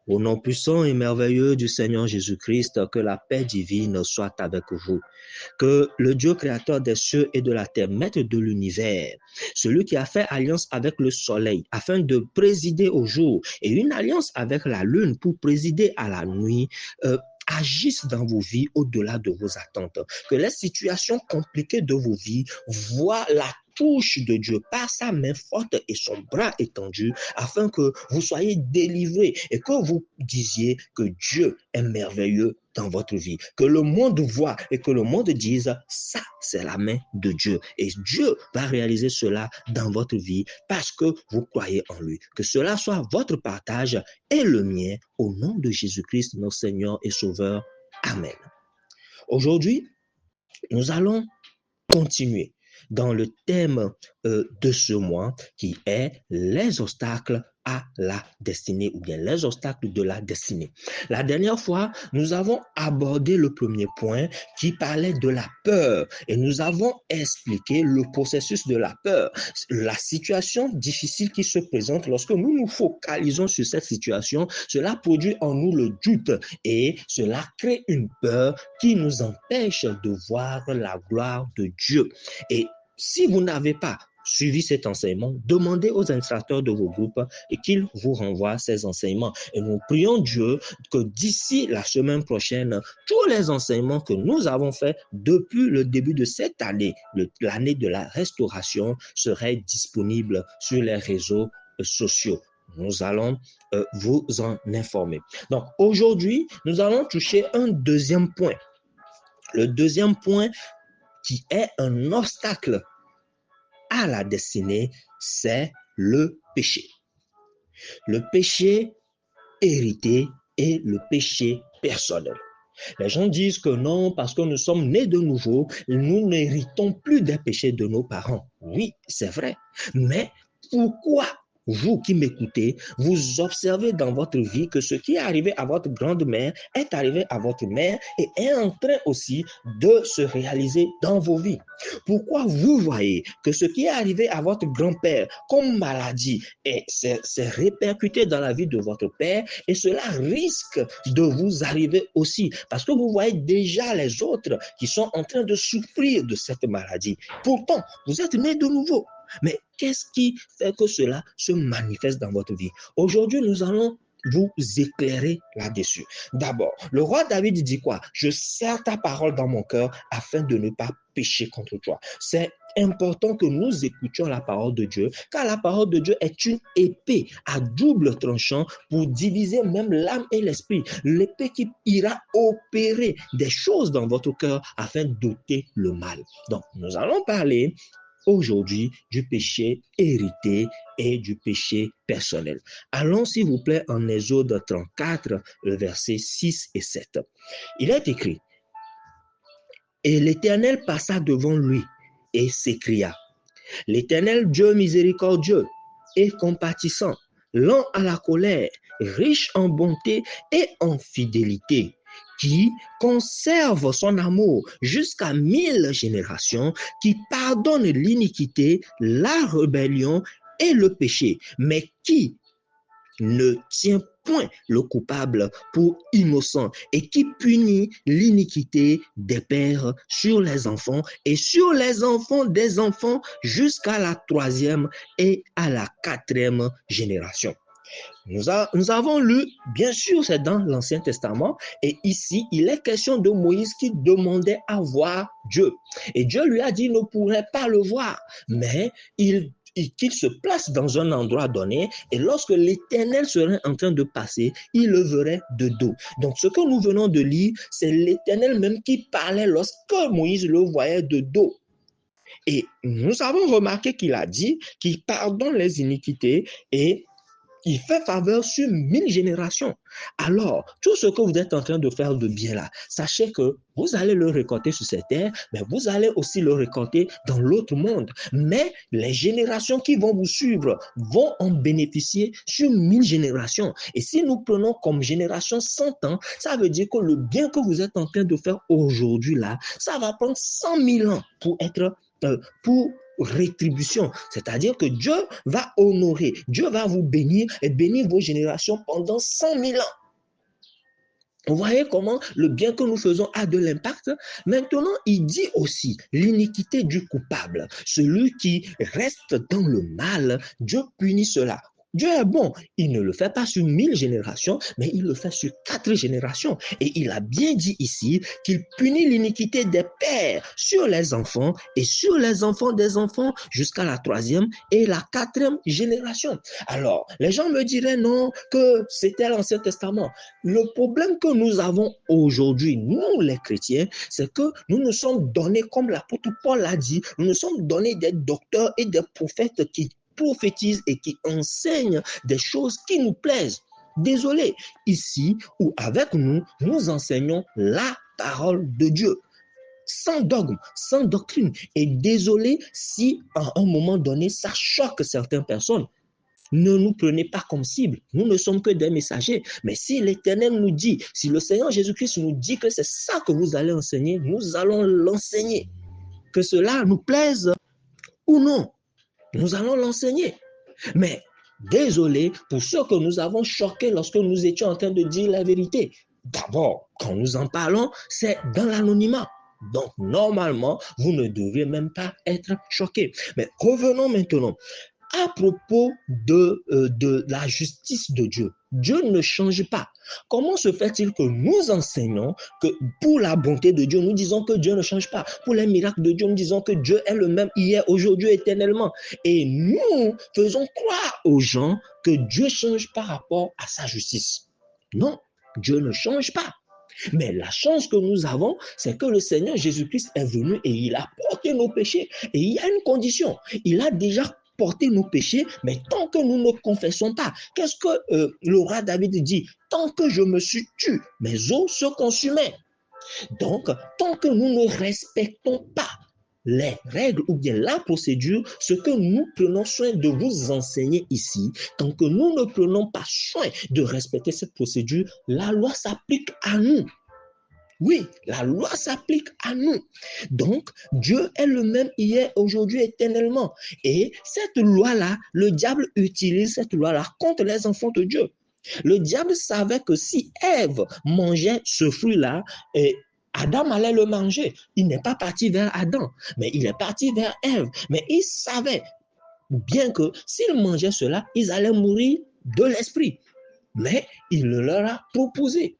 Au nom puissant et merveilleux du Seigneur Jésus-Christ, que la paix divine soit avec vous. Que le Dieu créateur des cieux et de la terre, maître de l'univers, celui qui a fait alliance avec le soleil afin de présider au jour et une alliance avec la lune pour présider à la nuit, agissent dans vos vies au-delà de vos attentes. Que les situations compliquées de vos vies voient la touche de Dieu par sa main forte et son bras étendu afin que vous soyez délivrés et que vous disiez que Dieu est merveilleux dans votre vie. Que le monde voit et que le monde dise, ça, c'est la main de Dieu. Et Dieu va réaliser cela dans votre vie parce que vous croyez en lui. Que cela soit votre partage et le mien au nom de Jésus-Christ, notre Seigneur et Sauveur. Amen. Aujourd'hui, nous allons continuer dans le thème de ce mois qui est les obstacles à la destinée ou bien les obstacles de la destinée. La dernière fois, nous avons abordé le premier point qui parlait de la peur et nous avons expliqué le processus de la peur, la situation difficile qui se présente lorsque nous nous focalisons sur cette situation, cela produit en nous le doute et cela crée une peur qui nous empêche de voir la gloire de Dieu. Et si vous n'avez pas suivi cet enseignement, demandez aux instructeurs de vos groupes et qu'ils vous renvoient ces enseignements. Et nous prions Dieu que d'ici la semaine prochaine, tous les enseignements que nous avons faits depuis le début de cette année, l'année de la restauration, seraient disponibles sur les réseaux sociaux. Nous allons vous en informer. Donc aujourd'hui, nous allons toucher un deuxième point. Le deuxième point qui est un obstacle à la destinée, c'est le péché. Le péché hérité et le péché personnel. Les gens disent que non, parce que nous sommes nés de nouveau, nous n'héritons plus des péchés de nos parents. Oui, c'est vrai. Mais pourquoi vous qui m'écoutez, vous observez dans votre vie que ce qui est arrivé à votre grande-mère est arrivé à votre mère et est en train aussi de se réaliser dans vos vies? Pourquoi vous voyez que ce qui est arrivé à votre grand-père comme maladie s'est répercuté dans la vie de votre père et cela risque de vous arriver aussi parce que vous voyez déjà les autres qui sont en train de souffrir de cette maladie. Pourtant, vous êtes nés de nouveau. Mais qu'est-ce qui fait que cela se manifeste dans votre vie? Aujourd'hui, nous allons vous éclairer là-dessus. D'abord, le roi David dit quoi? Je serre ta parole dans mon cœur afin de ne pas pécher contre toi. C'est important que nous écoutions la parole de Dieu, car la parole de Dieu est une épée à double tranchant pour diviser même l'âme et l'esprit. L'épée qui ira opérer des choses dans votre cœur afin d'ôter le mal. Donc, nous allons parler aujourd'hui du péché hérité et du péché personnel. Allons s'il vous plaît en Exode 34, versets 6 et 7. Il est écrit, « Et l'Éternel passa devant lui et s'écria, « L'Éternel Dieu miséricordieux et compatissant, lent à la colère, riche en bonté et en fidélité, qui conserve son amour jusqu'à 1000 générations, qui pardonne l'iniquité, la rébellion et le péché, mais qui ne tient point le coupable pour innocent et qui punit l'iniquité des pères sur les enfants et sur les enfants des enfants jusqu'à la 3e et à la 4e génération. » Nous avons lu, bien sûr, c'est dans l'Ancien Testament, et ici, il est question de Moïse qui demandait à voir Dieu. Et Dieu lui a dit, il ne pourrait pas le voir, mais qu'il se place dans un endroit donné, et lorsque l'Éternel serait en train de passer, il le verrait de dos. Donc, ce que nous venons de lire, c'est l'Éternel même qui parlait lorsque Moïse le voyait de dos. Et nous avons remarqué qu'il a dit qu'il pardonne les iniquités et il fait faveur sur 1000 générations. Alors, tout ce que vous êtes en train de faire de bien là, sachez que vous allez le récolter sur cette terre, mais vous allez aussi le récolter dans l'autre monde. Mais les générations qui vont vous suivre vont en bénéficier sur 1000 générations. Et si nous prenons comme génération 100 ans, ça veut dire que le bien que vous êtes en train de faire aujourd'hui là, ça va prendre 100 000 ans pour rétribution, c'est-à-dire que Dieu va honorer, Dieu va vous bénir et bénir vos générations pendant 100 000 ans. Vous voyez comment le bien que nous faisons a de l'impact. Maintenant, il dit aussi l'iniquité du coupable. Celui qui reste dans le mal, Dieu punit cela. Dieu est bon, il ne le fait pas sur 1000 générations, mais il le fait sur 4 générations. Et il a bien dit ici qu'il punit l'iniquité des pères sur les enfants et sur les enfants des enfants jusqu'à la 3e et la 4e génération. Alors, les gens me diraient non, que c'était l'Ancien Testament. Le problème que nous avons aujourd'hui, nous les chrétiens, c'est que nous nous sommes donnés, comme l'apôtre Paul l'a dit, nous nous sommes donnés des docteurs et des prophètes qui prophétisent et qui enseignent des choses qui nous plaisent. Désolé, ici ou avec nous, nous enseignons la parole de Dieu. Sans dogme, sans doctrine. Et désolé si à un moment donné, ça choque certaines personnes. Ne nous prenez pas comme cible. Nous ne sommes que des messagers. Mais si l'Éternel nous dit, si le Seigneur Jésus-Christ nous dit que c'est ça que vous allez enseigner, nous allons l'enseigner. Que cela nous plaise ou non, nous allons l'enseigner. Mais désolé pour ceux que nous avons choqués lorsque nous étions en train de dire la vérité. D'abord, quand nous en parlons, c'est dans l'anonymat. Donc, normalement, vous ne devriez même pas être choqués. Mais revenons maintenant. À propos de la justice de Dieu, Dieu ne change pas. Comment se fait-il que nous enseignons que pour la bonté de Dieu, nous disons que Dieu ne change pas. Pour les miracles de Dieu, nous disons que Dieu est le même hier, aujourd'hui, éternellement. Et nous faisons croire aux gens que Dieu change par rapport à sa justice. Non, Dieu ne change pas. Mais la chance que nous avons, c'est que le Seigneur Jésus-Christ est venu et il a porté nos péchés. Et il y a une condition. Il a déjà porté nos péchés, mais tant que nous ne confessons pas, qu'est-ce que le roi David dit? Tant que je me suis tué, mes os se consumaient. Donc, tant que nous ne respectons pas les règles ou bien la procédure, ce que nous prenons soin de vous enseigner ici, tant que nous ne prenons pas soin de respecter cette procédure, la loi s'applique à nous. Oui, la loi s'applique à nous. Donc, Dieu est le même hier, aujourd'hui, éternellement. Et cette loi-là, le diable utilise cette loi-là contre les enfants de Dieu. Le diable savait que si Ève mangeait ce fruit-là, Adam allait le manger. Il n'est pas parti vers Adam, mais il est parti vers Ève. Mais il savait bien que s'ils mangeaient cela, ils allaient mourir de l'esprit. Mais il le leur a proposé.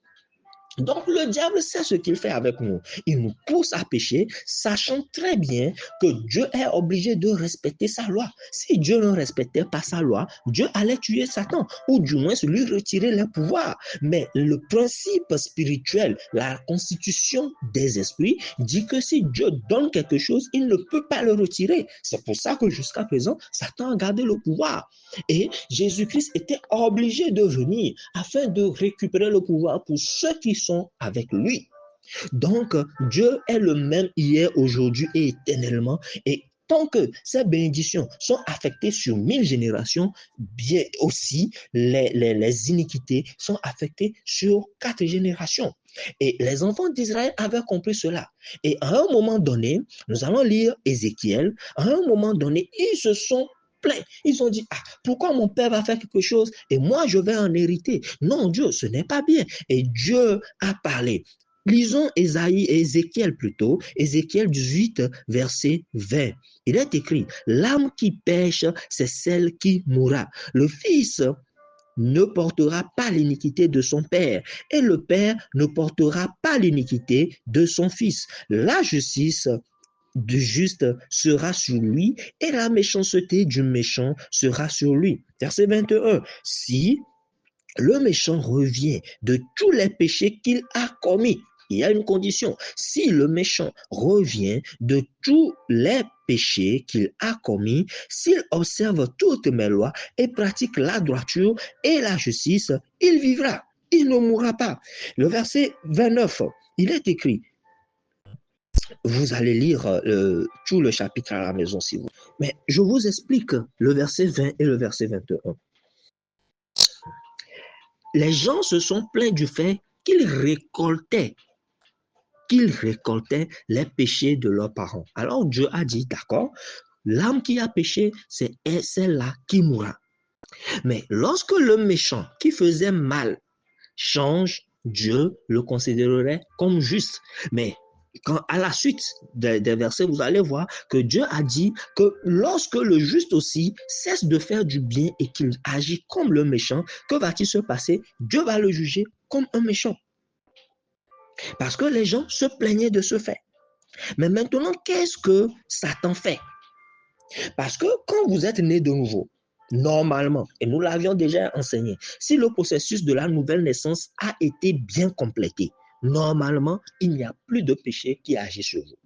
Donc le diable sait ce qu'il fait avec nous. Il nous pousse à pécher, sachant très bien que Dieu est obligé de respecter sa loi. Si Dieu ne respectait pas sa loi, Dieu allait tuer Satan, ou du moins lui retirer les pouvoirs. Mais le principe spirituel, la constitution des esprits, dit que si Dieu donne quelque chose, il ne peut pas le retirer. C'est pour ça que jusqu'à présent, Satan a gardé le pouvoir. Et Jésus-Christ était obligé de venir afin de récupérer le pouvoir pour ceux qui sont avec lui. Donc, Dieu est le même hier, aujourd'hui et éternellement. Et tant que ces bénédictions sont affectées sur 1000 générations, bien aussi, les iniquités sont affectées sur 4 générations. Et les enfants d'Israël avaient compris cela. Et à un moment donné, nous allons lire Ézéchiel, à un moment donné, ils se sont plaints. Ils ont dit, pourquoi mon père va faire quelque chose et moi je vais en hériter? Non, Dieu, ce n'est pas bien. Et Dieu a parlé. Lisons Ézéchiel plutôt, Ézéchiel 18, verset 20. Il est écrit, l'âme qui pêche, c'est celle qui mourra. Le fils ne portera pas l'iniquité de son père, et le père ne portera pas l'iniquité de son fils. La justice du juste sera sur lui, et la méchanceté du méchant sera sur lui. Verset 21. Si le méchant revient de tous les péchés qu'il a commis, il y a une condition. Si le méchant revient de tous les péchés qu'il a commis, s'il observe toutes mes lois et pratique la droiture et la justice, il vivra, il ne mourra pas. Le verset 29, il est écrit, vous allez lire tout le chapitre à la maison si vous. Mais je vous explique le verset 20 et le verset 21. Les gens se sont plaints du fait qu'ils récoltaient les péchés de leurs parents. Alors Dieu a dit, d'accord, l'âme qui a péché, c'est celle-là qui mourra. Mais lorsque le méchant qui faisait mal change, Dieu le considérerait comme juste. Mais quand à la suite des versets, vous allez voir que Dieu a dit que lorsque le juste aussi cesse de faire du bien et qu'il agit comme le méchant, que va-t-il se passer? Dieu va le juger comme un méchant. Parce que les gens se plaignaient de ce fait. Mais maintenant, qu'est-ce que Satan fait? Parce que quand vous êtes né de nouveau, normalement, et nous l'avions déjà enseigné, si le processus de la nouvelle naissance a été bien complété, normalement, il n'y a plus de péché qui agit sur vous.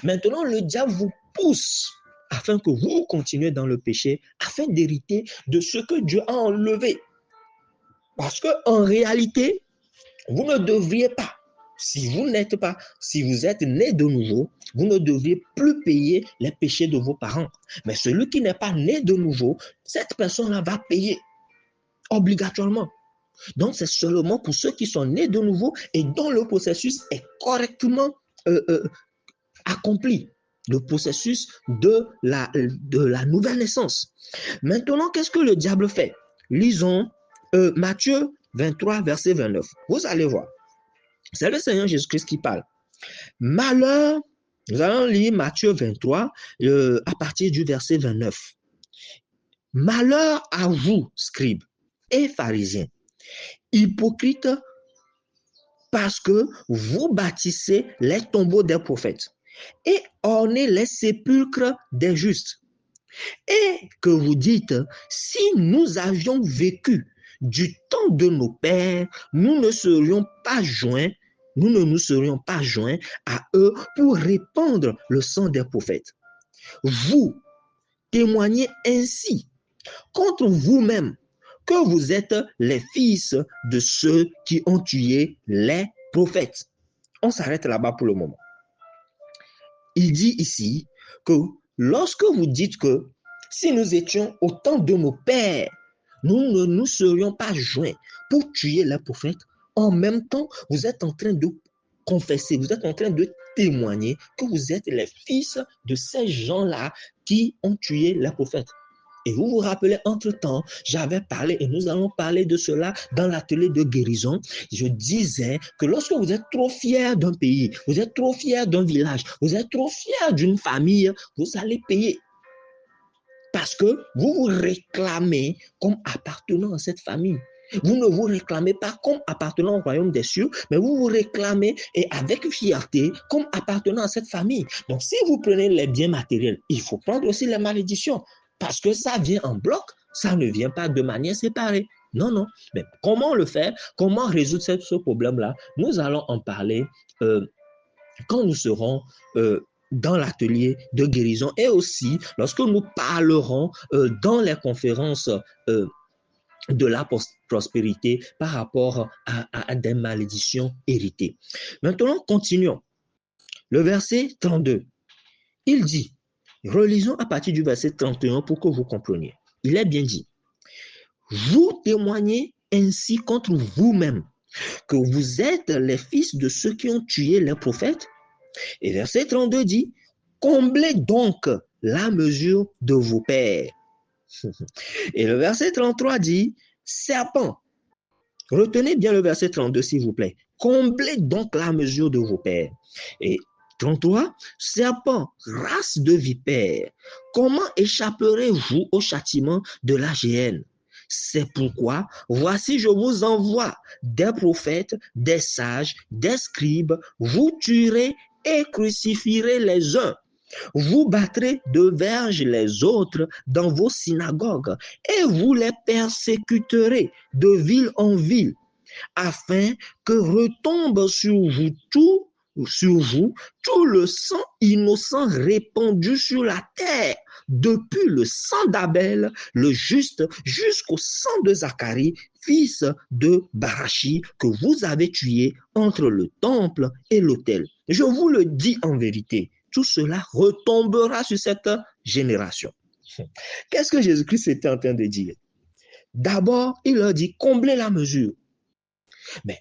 Maintenant, le diable vous pousse afin que vous continuez dans le péché, afin d'hériter de ce que Dieu a enlevé. Parce qu'en réalité, vous ne devriez pas, si vous êtes né de nouveau, vous ne devriez plus payer les péchés de vos parents. Mais celui qui n'est pas né de nouveau, cette personne-là va payer obligatoirement. Donc, c'est seulement pour ceux qui sont nés de nouveau et dont le processus est correctement accompli. Le processus de la nouvelle naissance. Maintenant, qu'est-ce que le diable fait? Lisons Matthieu 23, verset 29. Vous allez voir. C'est le Seigneur Jésus-Christ qui parle. Malheur, nous allons lire Matthieu 23 à partir du verset 29. Malheur à vous, scribes et pharisiens, hypocrites, parce que vous bâtissez les tombeaux des prophètes et ornez les sépulcres des justes. Et que vous dites, si nous avions vécu du temps de nos pères, nous ne nous serions pas joints à eux pour répandre le sang des prophètes. Vous témoignez ainsi contre vous-même que vous êtes les fils de ceux qui ont tué les prophètes. On s'arrête là-bas pour le moment. Il dit ici que lorsque vous dites que si nous étions au temps de nos pères, nous ne nous serions pas joints pour tuer les prophètes, en même temps, vous êtes en train de confesser, vous êtes en train de témoigner que vous êtes les fils de ces gens-là qui ont tué les prophètes. Et vous vous rappelez, entre-temps, j'avais parlé, et nous allons parler de cela dans l'atelier de guérison. Je disais que lorsque vous êtes trop fier d'un pays, vous êtes trop fier d'un village, vous êtes trop fier d'une famille, vous allez payer. Parce que vous vous réclamez comme appartenant à cette famille. Vous ne vous réclamez pas comme appartenant au royaume des cieux, mais vous vous réclamez et avec fierté comme appartenant à cette famille. Donc, si vous prenez les biens matériels, il faut prendre aussi les malédictions. Parce que ça vient en bloc, ça ne vient pas de manière séparée. Non, non. Mais comment le faire? Comment résoudre ce problème-là? Nous allons en parler quand nous serons dans l'atelier de guérison et aussi lorsque nous parlerons dans les conférences de la prospérité par rapport à des malédictions héritées. Maintenant, continuons. Le verset 32, il dit, relisons à partir du verset 31 pour que vous compreniez. Il est bien dit, vous témoignez ainsi contre vous-même que vous êtes les fils de ceux qui ont tué les prophètes. Et verset 32 dit, comblez donc la mesure de vos pères. Et le verset 33 dit, serpent. Retenez bien le verset 32 s'il vous plaît. Comblez donc la mesure de vos pères. Et 33, serpent, race de vipères, comment échapperez-vous au châtiment de la géhenne? C'est pourquoi, voici, je vous envoie des prophètes, des sages, des scribes, vous tuerez et crucifierez les uns. Vous battrez de verges les autres dans vos synagogues et vous les persécuterez de ville en ville, afin que retombe sur vous tout le sang innocent répandu sur la terre, depuis le sang d'Abel, le juste, jusqu'au sang de Zacharie, fils de Barachi, que vous avez tué entre le temple et l'autel. Je vous le dis en vérité, tout cela retombera sur cette génération. Qu'est-ce que Jésus-Christ était en train de dire? D'abord, il leur dit, comblez la mesure. Mais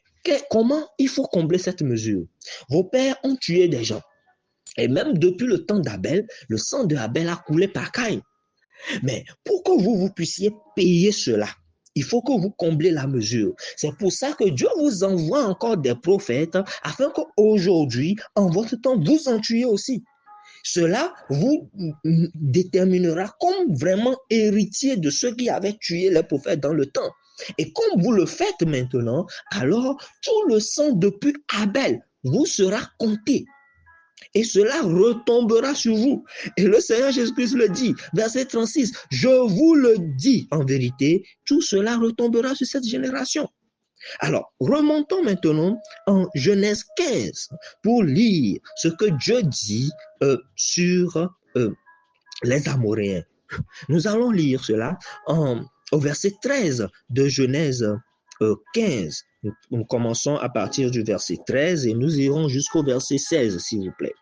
comment il faut combler cette mesure? Vos pères ont tué des gens. Et même depuis le temps d'Abel, le sang de Abel a coulé par Caïn. Mais pour que vous puissiez payer cela, il faut que vous comblez la mesure. C'est pour ça que Dieu vous envoie encore des prophètes afin qu'aujourd'hui, en votre temps, vous en tuiez aussi. Cela vous déterminera comme vraiment héritier de ceux qui avaient tué les prophètes dans le temps. Et comme vous le faites maintenant, alors tout le sang depuis Abel vous sera compté. Et cela retombera sur vous. Et le Seigneur Jésus-Christ le dit, verset 36, je vous le dis en vérité, tout cela retombera sur cette génération. Alors, remontons maintenant en Genèse 15 pour lire ce que Dieu dit sur les Amoréens. Nous allons lire cela au verset 13 de Genèse 15. Nous commençons à partir du verset 13 et nous irons jusqu'au verset 16, s'il vous plaît.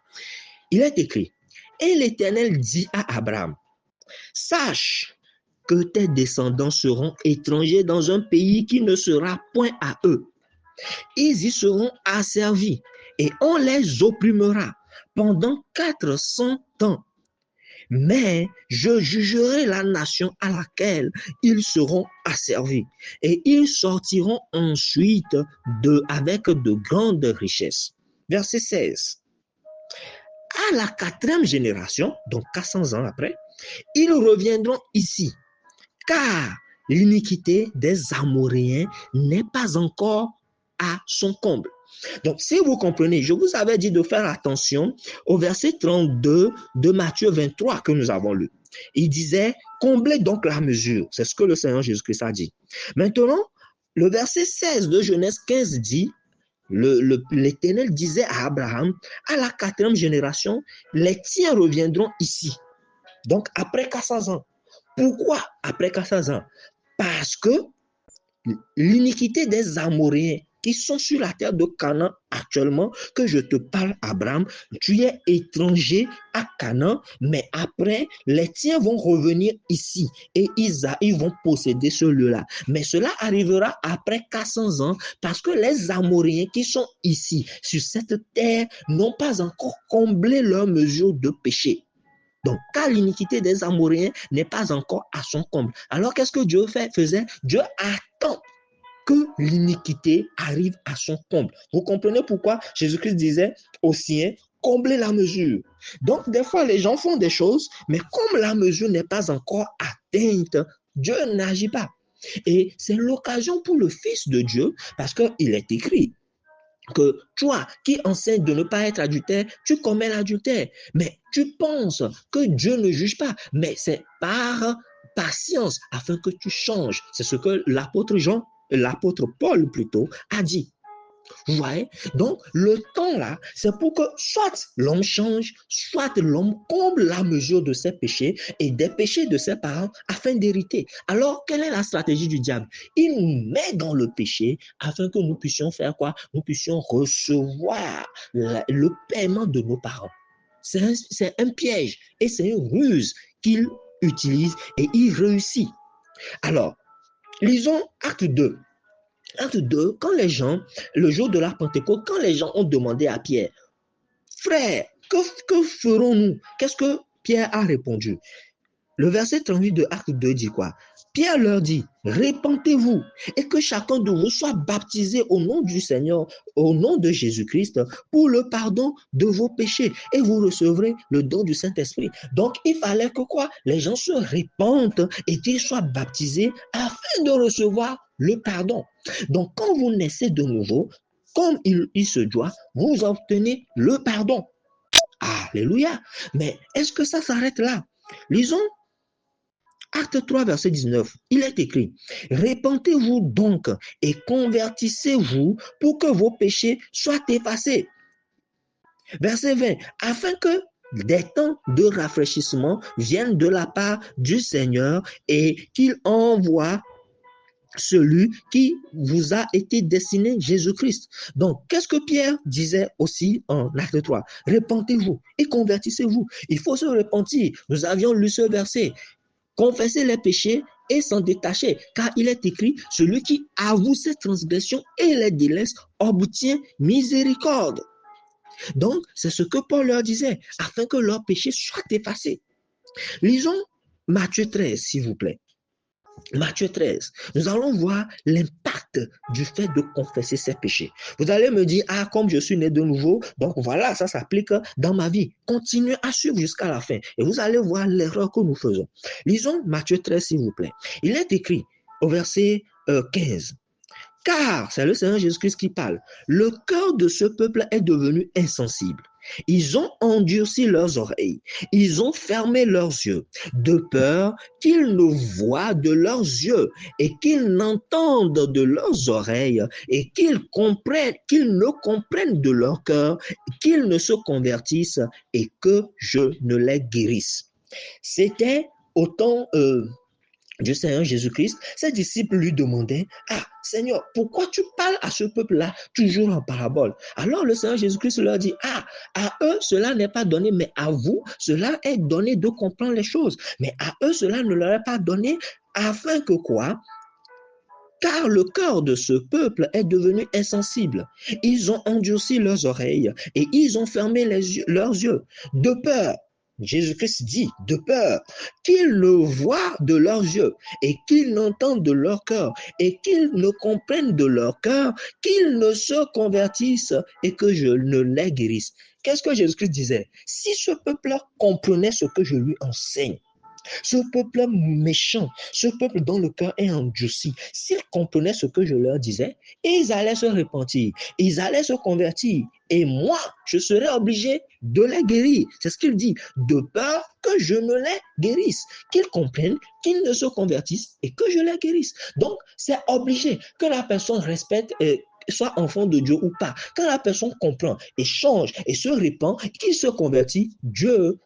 Il est écrit, et l'Éternel dit à Abraham, sache que tes descendants seront étrangers dans un pays qui ne sera point à eux. Ils y seront asservis et on les opprimera pendant 400 ans. Mais je jugerai la nation à laquelle ils seront asservis et ils sortiront ensuite avec de grandes richesses. Verset 16. À la 4e génération, donc 400 ans après, ils reviendront ici, car l'iniquité des Amoréens n'est pas encore à son comble. Donc, si vous comprenez, je vous avais dit de faire attention au verset 32 de Matthieu 23 que nous avons lu. Il disait, comblez donc la mesure. C'est ce que le Seigneur Jésus-Christ a dit. Maintenant, le verset 16 de Genèse 15 dit, l'Éternel disait à Abraham, à la 4e génération, les tiens reviendront ici. Donc, après 400 ans. Pourquoi après 400 ans? Parce que l'iniquité des Amoréens qui sont sur la terre de Canaan actuellement, que je te parle, Abraham, tu es étranger à Canaan, mais après, les tiens vont revenir ici et ils vont posséder ce lieu-là. Mais cela arrivera après 400 ans parce que les Amoréens qui sont ici, sur cette terre, n'ont pas encore comblé leur mesure de péché. Donc, car l'iniquité des Amoréens n'est pas encore à son comble. Alors, qu'est-ce que Dieu faisait? Dieu attend que l'iniquité arrive à son comble. Vous comprenez pourquoi Jésus-Christ disait aux siens, comblez la mesure. Donc, des fois, les gens font des choses, mais comme la mesure n'est pas encore atteinte, Dieu n'agit pas. Et c'est l'occasion pour le Fils de Dieu, parce qu'il est écrit que toi qui enseignes de ne pas être adultère, tu commets l'adultère. Mais tu penses que Dieu ne juge pas, mais c'est par patience afin que tu changes. C'est ce que l'apôtre Paul plutôt a dit. Vous voyez? Donc, le temps là, c'est pour que soit l'homme change, soit l'homme comble la mesure de ses péchés et des péchés de ses parents afin d'hériter. Alors, quelle est la stratégie du diable? Il nous met dans le péché afin que nous puissions faire quoi? Nous puissions recevoir le paiement de nos parents. C'est un piège et c'est une ruse qu'il utilise et il réussit. Alors, lisons Acte 2. Acte 2, quand les gens, le jour de la Pentecôte, quand les gens ont demandé à Pierre, frère, que ferons-nous? Qu'est-ce que Pierre a répondu? Le verset 38 de Acte 2 dit quoi? Pierre leur dit, répentez-vous et que chacun de vous soit baptisé au nom du Seigneur, au nom de Jésus-Christ, pour le pardon de vos péchés et vous recevrez le don du Saint-Esprit. Donc, il fallait que quoi? Les gens se répandent et qu'ils soient baptisés afin de recevoir le pardon. Donc, quand vous naissez de nouveau, comme il se doit, vous obtenez le pardon. Alléluia. Mais est-ce que ça s'arrête là? Lisons Acte 3, verset 19, il est écrit, répentez-vous donc et convertissez-vous pour que vos péchés soient effacés. Verset 20, afin que des temps de rafraîchissement viennent de la part du Seigneur et qu'il envoie celui qui vous a été destiné, Jésus-Christ. Donc, qu'est-ce que Pierre disait aussi en Acte 3? Répentez-vous et convertissez-vous. Il faut se repentir. Nous avions lu ce verset. Confesser les péchés et s'en détacher, car il est écrit, celui qui avoue ses transgressions et les délaisse obtient miséricorde. Donc, c'est ce que Paul leur disait, afin que leurs péchés soient effacés. Lisons Matthieu 13, s'il vous plaît. Matthieu 13, nous allons voir l'impact du fait de confesser ses péchés. Vous allez me dire, ah, comme je suis né de nouveau, donc voilà, ça s'applique dans ma vie. Continuez à suivre jusqu'à la fin et vous allez voir l'erreur que nous faisons. Lisons Matthieu 13, s'il vous plaît. Il est écrit au verset 15. Car, c'est le Seigneur Jésus-Christ qui parle, le cœur de ce peuple est devenu insensible. Ils ont endurci leurs oreilles, ils ont fermé leurs yeux, de peur qu'ils ne voient de leurs yeux et qu'ils n'entendent de leurs oreilles et qu'ils ne comprennent de leur cœur, qu'ils ne se convertissent et que je ne les guérisse. C'était au temps du Seigneur Jésus-Christ, ses disciples lui demandaient, ah Seigneur, pourquoi tu parles à ce peuple-là toujours en parabole? Alors le Seigneur Jésus-Christ leur dit, ah, à eux cela n'est pas donné, mais à vous cela est donné de comprendre les choses. Mais à eux cela ne leur est pas donné afin que quoi? Car le cœur de ce peuple est devenu insensible. Ils ont endurci leurs oreilles et ils ont fermé leurs yeux de peur. Jésus-Christ dit, de peur, qu'ils ne voient de leurs yeux et qu'ils n'entendent de leur cœur et qu'ils ne comprennent de leur cœur, qu'ils ne se convertissent et que je ne les guérisse. Qu'est-ce que Jésus-Christ disait? Si ce peuple comprenait ce que je lui enseigne, ce peuple méchant, ce peuple dont le cœur est endurci, s'ils comprenaient ce que je leur disais, ils allaient se repentir, ils allaient se convertir. Et moi, je serais obligé de les guérir. C'est ce qu'il dit, de peur que je ne les guérisse. Qu'ils comprennent, qu'ils ne se convertissent et que je les guérisse. Donc, c'est obligé que la personne respecte soit enfant de Dieu ou pas. Quand la personne comprend et change et se répand, qu'il se convertit, Dieu,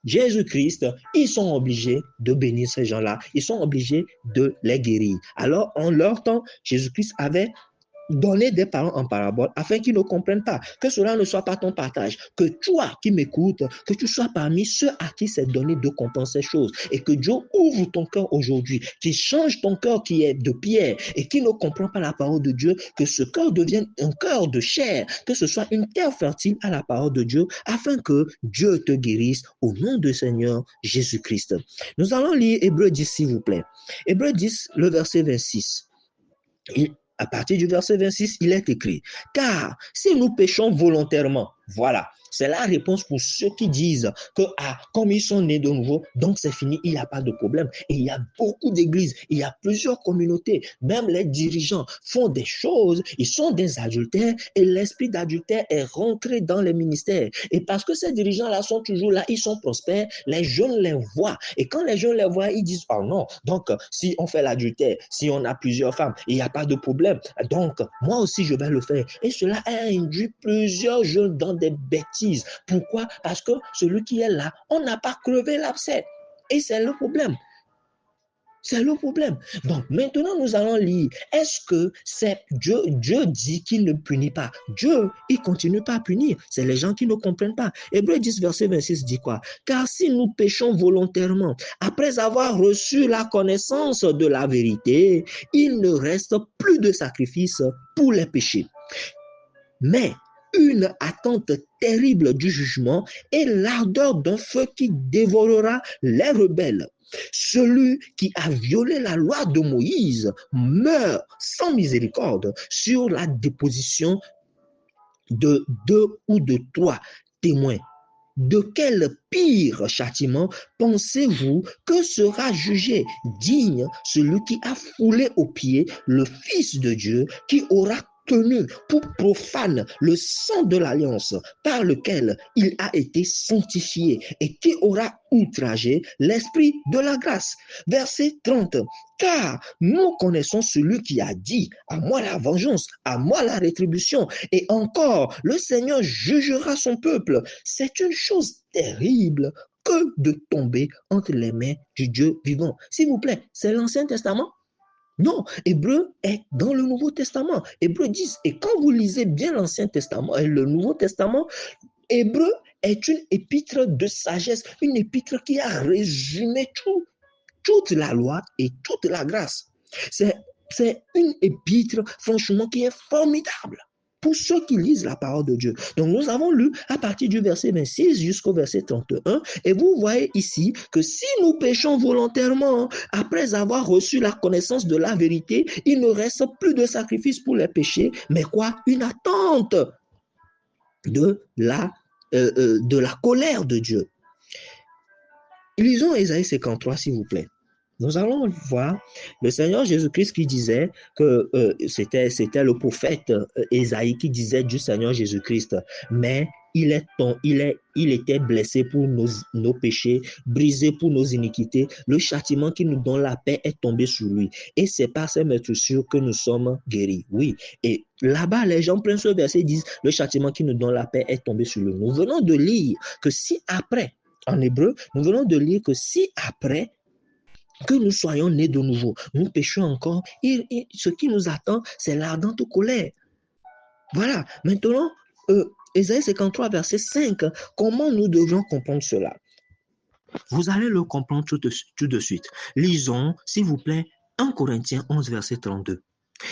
Jésus-Christ, ils sont obligés de bénir ces gens-là. Ils sont obligés de les guérir. Alors, en leur temps, Jésus-Christ avait donné des paroles en parabole afin qu'ils ne comprennent pas. Que cela ne soit pas ton partage. Que toi qui m'écoutes, que tu sois parmi ceux à qui c'est donné de comprendre ces choses. Et que Dieu ouvre ton cœur aujourd'hui, qu'il change ton cœur qui est de pierre et qui ne comprend pas la parole de Dieu, que ce cœur devienne un cœur de chair, que ce soit une terre fertile à la parole de Dieu, afin que Dieu te guérisse au nom du Seigneur Jésus-Christ. Nous allons lire Hébreux 10, s'il vous plaît. Hébreux 10, le verset 26. À partir du verset 26, il est écrit, car si nous péchons volontairement, voilà, c'est la réponse pour ceux qui disent que, ah, comme ils sont nés de nouveau, donc c'est fini, il n'y a pas de problème. Et il y a beaucoup d'églises, il y a plusieurs communautés, même les dirigeants font des choses, ils sont des adultères et l'esprit d'adultère est rentré dans les ministères. Et parce que ces dirigeants-là sont toujours là, ils sont prospères, les jeunes les voient. Et quand les jeunes les voient, ils disent, oh non, donc si on fait l'adultère, si on a plusieurs femmes, il n'y a pas de problème. Donc, moi aussi, je vais le faire. Et cela a induit plusieurs jeunes dans des bêtises. Pourquoi? Parce que celui qui est là, on n'a pas crevé l'abcès. Et c'est le problème. C'est le problème. Donc, maintenant, nous allons lire. Est-ce que c'est Dieu dit qu'il ne punit pas? Dieu, il continue pas à punir. C'est les gens qui ne comprennent pas. Hébreux 10, verset 26 dit quoi? Car si nous péchons volontairement, après avoir reçu la connaissance de la vérité, il ne reste plus de sacrifice pour les péchés. Mais une attente terrible du jugement et l'ardeur d'un feu qui dévorera les rebelles. Celui qui a violé la loi de Moïse meurt sans miséricorde sur la déposition de 2 ou de 3 témoins. De quel pire châtiment pensez-vous que sera jugé digne celui qui a foulé aux pieds le Fils de Dieu, qui aura tenu pour profane le sang de l'alliance par lequel il a été sanctifié et qui aura outragé l'esprit de la grâce? Verset 30. Car nous connaissons celui qui a dit, à moi la vengeance, à moi la rétribution, et encore le Seigneur jugera son peuple. C'est une chose terrible que de tomber entre les mains du Dieu vivant. S'il vous plaît, c'est l'Ancien Testament? Non, Hébreu est dans le Nouveau Testament. Hébreu 10. Et quand vous lisez bien l'Ancien Testament et le Nouveau Testament, Hébreu est une épître de sagesse, une épître qui a résumé toute la loi et toute la grâce. C'est une épître, franchement, qui est formidable. pour ceux qui lisent la parole de Dieu. Donc, nous avons lu à partir du verset 26 jusqu'au verset 31, et vous voyez ici que si nous péchons volontairement, après avoir reçu la connaissance de la vérité, il ne reste plus de sacrifice pour les péchés, mais quoi? Une attente de la colère de Dieu. Lisons Ésaïe 53, s'il vous plaît. Nous allons voir le Seigneur Jésus-Christ qui disait que c'était le prophète Ésaïe qui disait du Seigneur Jésus-Christ, mais il était blessé pour nos péchés, brisé pour nos iniquités. Le châtiment qui nous donne la paix est tombé sur lui. Et c'est par ces meurtrissures que nous sommes guéris. Oui. Et là-bas, les gens prennent ce verset et disent, le châtiment qui nous donne la paix est tombé sur lui. Nous venons de lire que si après, en hébreu, nous venons de lire que si après que nous soyons nés de nouveau, nous péchons encore, et ce qui nous attend, c'est l'ardente colère. Voilà. Maintenant, Ésaïe 53, verset 5, comment nous devions comprendre cela? Vous allez le comprendre tout de suite. Lisons, s'il vous plaît, 1 Corinthiens 11, verset 32.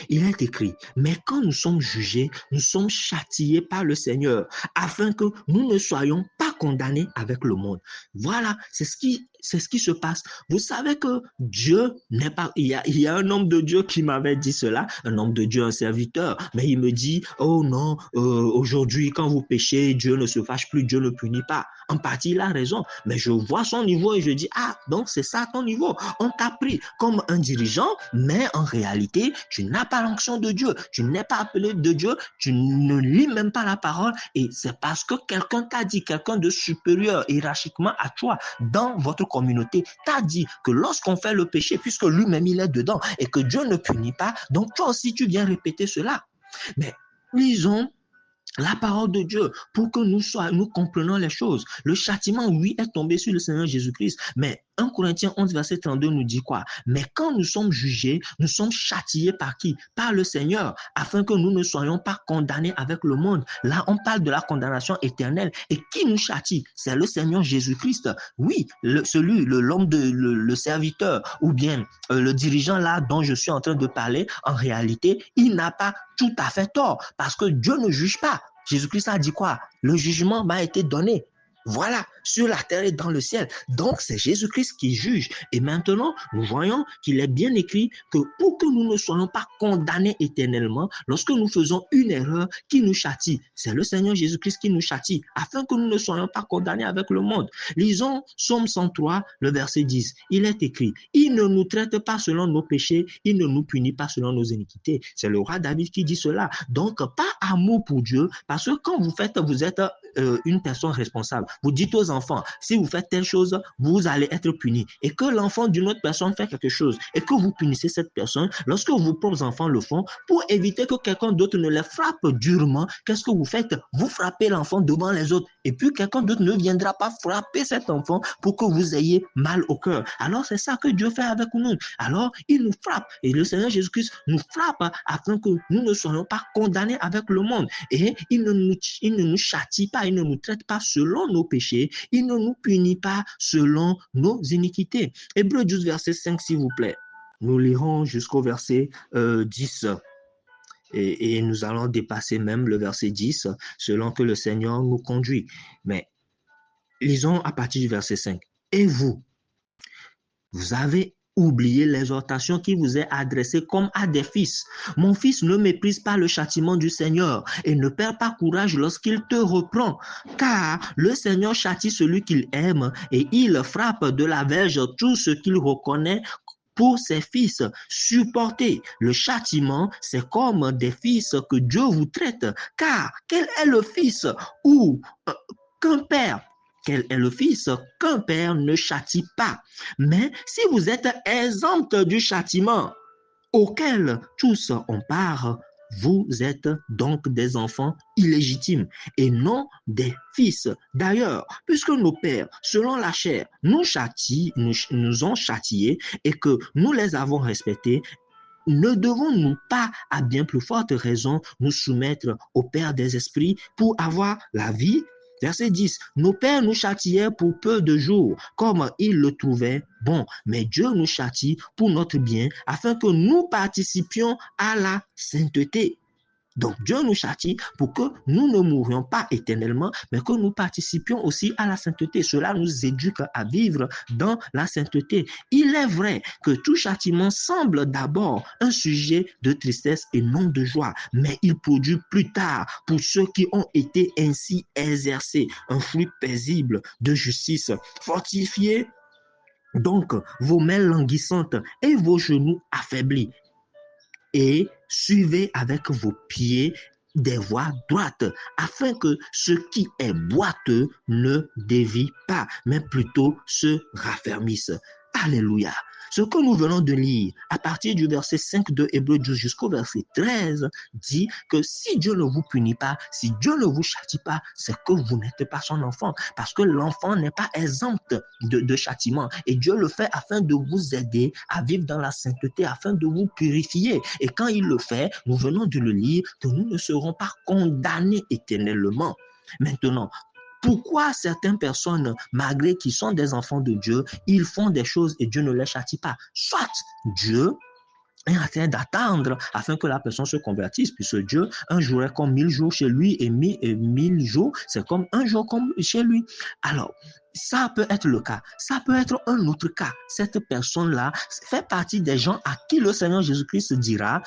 Il est écrit, mais quand nous sommes jugés, nous sommes châtiés par le Seigneur, afin que nous ne soyons pas condamnés avec le monde. Voilà, c'est ce qui se passe. Vous savez que Dieu n'est pas... Il y a un homme de Dieu qui m'avait dit cela, un homme de Dieu, un serviteur, mais il me dit, oh non, aujourd'hui, quand vous péchez, Dieu ne se fâche plus, Dieu ne punit pas. En partie, il a raison, mais je vois son niveau et je dis, ah, donc c'est ça ton niveau. On t'a pris comme un dirigeant, mais en réalité, tu n'as pas l'onction de Dieu, tu n'es pas appelé de Dieu, tu ne lis même pas la parole, et c'est parce que quelqu'un t'a dit, quelqu'un de supérieur hiérarchiquement à toi, dans votre communauté, t'a dit que lorsqu'on fait le péché, puisque lui-même il est dedans, et que Dieu ne punit pas, donc toi aussi tu viens répéter cela. Mais lisons la parole de Dieu pour que nous comprenions les choses. Le châtiment, oui, est tombé sur le Seigneur Jésus-Christ, mais 1 Corinthiens 11, verset 32 nous dit quoi? Mais quand nous sommes jugés, nous sommes châtiés par qui? Par le Seigneur, afin que nous ne soyons pas condamnés avec le monde. Là, on parle de la condamnation éternelle. Et qui nous châtie? C'est le Seigneur Jésus-Christ. Oui, le serviteur, ou bien le dirigeant là dont je suis en train de parler, en réalité, il n'a pas tout à fait tort, parce que Dieu ne juge pas. Jésus-Christ a dit quoi? Le jugement m'a été donné. Voilà, sur la terre et dans le ciel. Donc, c'est Jésus-Christ qui juge. Et maintenant, nous voyons qu'il est bien écrit que pour que nous ne soyons pas condamnés éternellement, lorsque nous faisons une erreur, qui nous châtie? C'est le Seigneur Jésus-Christ qui nous châtie, afin que nous ne soyons pas condamnés avec le monde. Lisons Psaume 103, le verset 10. Il est écrit, il ne nous traite pas selon nos péchés, il ne nous punit pas selon nos iniquités. C'est le roi David qui dit cela. Donc, pas amour pour Dieu, parce que quand vous êtes une personne responsable. Vous dites aux enfants, si vous faites telle chose, vous allez être puni. Et que l'enfant d'une autre personne fait quelque chose et que vous punissez cette personne, lorsque vos propres enfants le font, pour éviter que quelqu'un d'autre ne les frappe durement, qu'est-ce que vous faites? Vous frappez l'enfant devant les autres. Et puis quelqu'un d'autre ne viendra pas frapper cet enfant pour que vous ayez mal au cœur. Alors c'est ça que Dieu fait avec nous. Alors il nous frappe. Et le Seigneur Jésus-Christ nous frappe afin que nous ne soyons pas condamnés avec le monde. Et il ne nous châtie pas, il ne nous traite pas selon nos péchés, il ne nous punit pas selon nos iniquités. Hébreux 12, verset 5, s'il vous plaît. Nous lirons jusqu'au verset 10. Et nous allons dépasser même le verset 10, selon que le Seigneur nous conduit. Mais lisons à partir du verset 5. Et vous avez oublié l'exhortation qui vous est adressée comme à des fils. Mon fils, ne méprise pas le châtiment du Seigneur et ne perds pas courage lorsqu'il te reprend, car le Seigneur châtie celui qu'il aime et il frappe de la verge tout ce qu'il reconnaît pour ses fils. Supportez le châtiment, c'est comme des fils que Dieu vous traite, car quel est le fils ou qu'un père? Quel est le fils qu'un père ne châtie pas? Mais si vous êtes exempts du châtiment auquel tous ont part, vous êtes donc des enfants illégitimes et non des fils. D'ailleurs, puisque nos pères, selon la chair, nous ont châtiés et que nous les avons respectés, ne devons-nous pas, à bien plus forte raison, nous soumettre au Père des esprits pour avoir la vie? Verset 10. Nos pères nous châtiaient pour peu de jours, comme ils le trouvaient bon. Mais Dieu nous châtie pour notre bien, afin que nous participions à la sainteté. Donc Dieu nous châtie pour que nous ne mourions pas éternellement, mais que nous participions aussi à la sainteté. Cela nous éduque à vivre dans la sainteté. Il est vrai que tout châtiment semble d'abord un sujet de tristesse et non de joie, mais il produit plus tard, pour ceux qui ont été ainsi exercés, un fruit paisible de justice. Fortifiez donc vos mains languissantes et vos genoux affaiblis, et suivez avec vos pieds des voies droites, afin que ce qui est boiteux ne dévie pas, mais plutôt se raffermisse. Alléluia. Ce que nous venons de lire à partir du verset 5 de Hébreux 12 jusqu'au verset 13 dit que si Dieu ne vous punit pas, si Dieu ne vous châtie pas, c'est que vous n'êtes pas son enfant, parce que l'enfant n'est pas exempt de châtiment, et Dieu le fait afin de vous aider à vivre dans la sainteté, afin de vous purifier. Et quand il le fait, nous venons de le lire, que nous ne serons pas condamnés éternellement. Maintenant, pourquoi certaines personnes, malgré qu'ils sont des enfants de Dieu, ils font des choses et Dieu ne les châtie pas? Soit Dieu est en train d'attendre afin que la personne se convertisse, puisque Dieu, un jour est comme 1000 jours chez lui, et 1000 jours, c'est comme un jour comme chez lui. Alors, ça peut être le cas. Ça peut être un autre cas. Cette personne-là fait partie des gens à qui le Seigneur Jésus-Christ dira: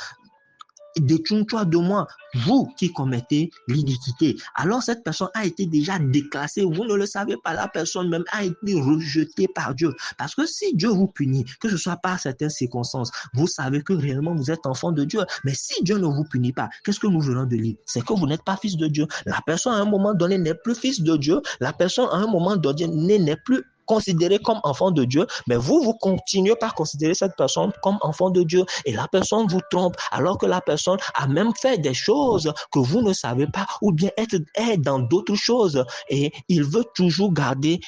détourne-toi de moi, vous qui commettez l'iniquité. Alors cette personne a été déjà déclassée, vous ne le savez pas, la personne même a été rejetée par Dieu. Parce que si Dieu vous punit, que ce soit par certaines circonstances, vous savez que réellement vous êtes enfant de Dieu. Mais si Dieu ne vous punit pas, qu'est-ce que nous venons de lire? C'est que vous n'êtes pas fils de Dieu. La personne à un moment donné n'est plus fils de Dieu. La personne à un moment donné n'est plus considéré comme enfant de Dieu, mais vous continuez par considérer cette personne comme enfant de Dieu, et la personne vous trompe, alors que la personne a même fait des choses que vous ne savez pas, ou bien est dans d'autres choses, et il veut toujours garder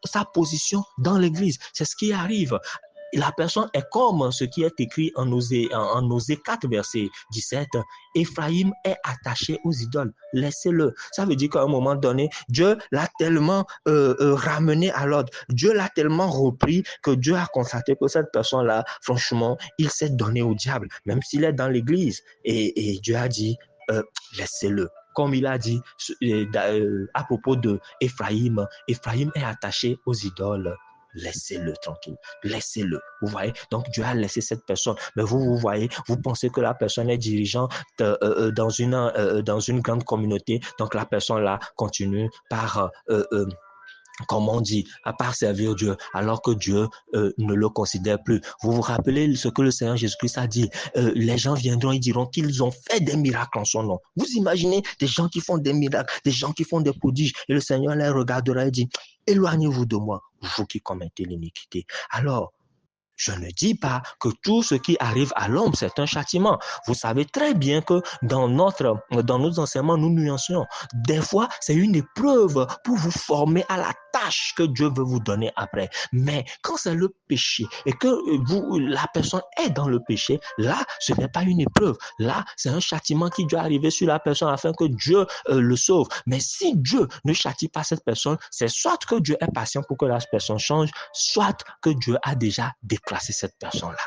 sa position dans l'église. C'est ce qui arrive. La personne est comme ce qui est écrit en Osée 4, verset 17. Éphraïm est attaché aux idoles. Laissez-le. Ça veut dire qu'à un moment donné, Dieu l'a tellement ramené à l'ordre. Dieu l'a tellement repris que Dieu a constaté que cette personne-là, franchement, il s'est donné au diable, même s'il est dans l'église. Et Dieu a dit, laissez-le. Comme il a dit à propos de Éphraïm, Éphraïm est attaché aux idoles. Laissez-le tranquille, laissez-le. Vous voyez, donc Dieu a laissé cette personne. Mais vous voyez, vous pensez que la personne est dirigeante dans une grande communauté. Donc la personne là continue par comme on dit, à part servir Dieu, alors que Dieu ne le considère plus. Vous vous rappelez ce que le Seigneur Jésus-Christ a dit? Les gens viendront et diront qu'ils ont fait des miracles en son nom. Vous imaginez des gens qui font des miracles, des gens qui font des prodiges, et le Seigneur les regardera et dit: éloignez-vous de moi, vous qui commettez l'iniquité. Alors, je ne dis pas que tout ce qui arrive à l'homme, c'est un châtiment. Vous savez très bien que dans nos enseignements, nous nuancions. Des fois, c'est une épreuve pour vous former à la tâche que Dieu veut vous donner après. Mais quand c'est le péché et que la personne est dans le péché, là, ce n'est pas une épreuve. Là, c'est un châtiment qui doit arriver sur la personne afin que Dieu le sauve. Mais si Dieu ne châtie pas cette personne, c'est soit que Dieu est patient pour que la personne change, soit que Dieu a déjà déclassé cette personne-là.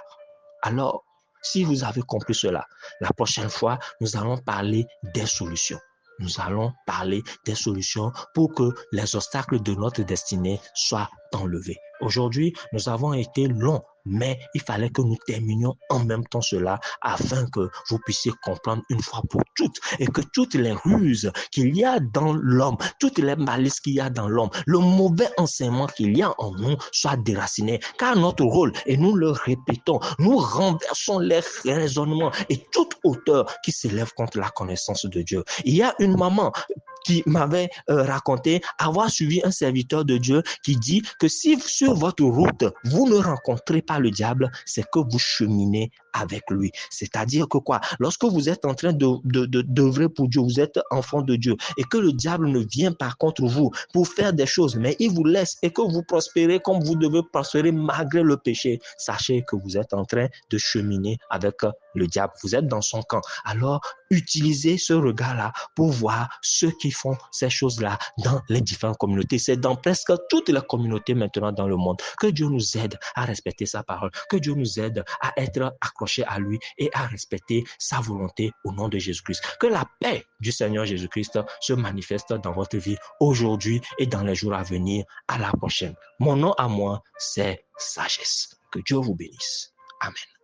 Alors, si vous avez compris cela, la prochaine fois, nous allons parler des solutions. Nous allons parler des solutions pour que les obstacles de notre destinée soient enlevés. Aujourd'hui, nous avons été longs, mais il fallait que nous terminions en même temps cela afin que vous puissiez comprendre une fois pour toutes et que toutes les ruses qu'il y a dans l'homme, toutes les malices qu'il y a dans l'homme, le mauvais enseignement qu'il y a en nous soient déracinés. Car notre rôle, et nous le répétons, nous renversons les raisonnements et toute hauteur qui s'élève contre la connaissance de Dieu. Il y a une maman qui m'avait raconté avoir suivi un serviteur de Dieu qui dit que si sur votre route, vous ne rencontrez pas le diable, c'est que vous cheminez avec lui. C'est-à-dire que quoi? Lorsque vous êtes en train d'œuvrer pour Dieu, vous êtes enfant de Dieu, et que le diable ne vient pas contre vous pour faire des choses, mais il vous laisse et que vous prospérez comme vous devez prospérer malgré le péché, sachez que vous êtes en train de cheminer avec le diable. Vous êtes dans son camp. Alors, utilisez ce regard-là pour voir ceux qui font ces choses-là dans les différentes communautés. C'est dans presque toutes les communautés maintenant dans le monde. Que Dieu nous aide à respecter sa parole. Que Dieu nous aide à être s'approcher à lui et à respecter sa volonté au nom de Jésus-Christ. Que la paix du Seigneur Jésus-Christ se manifeste dans votre vie aujourd'hui et dans les jours à venir. À la prochaine. Mon nom à moi, c'est sagesse. Que Dieu vous bénisse. Amen.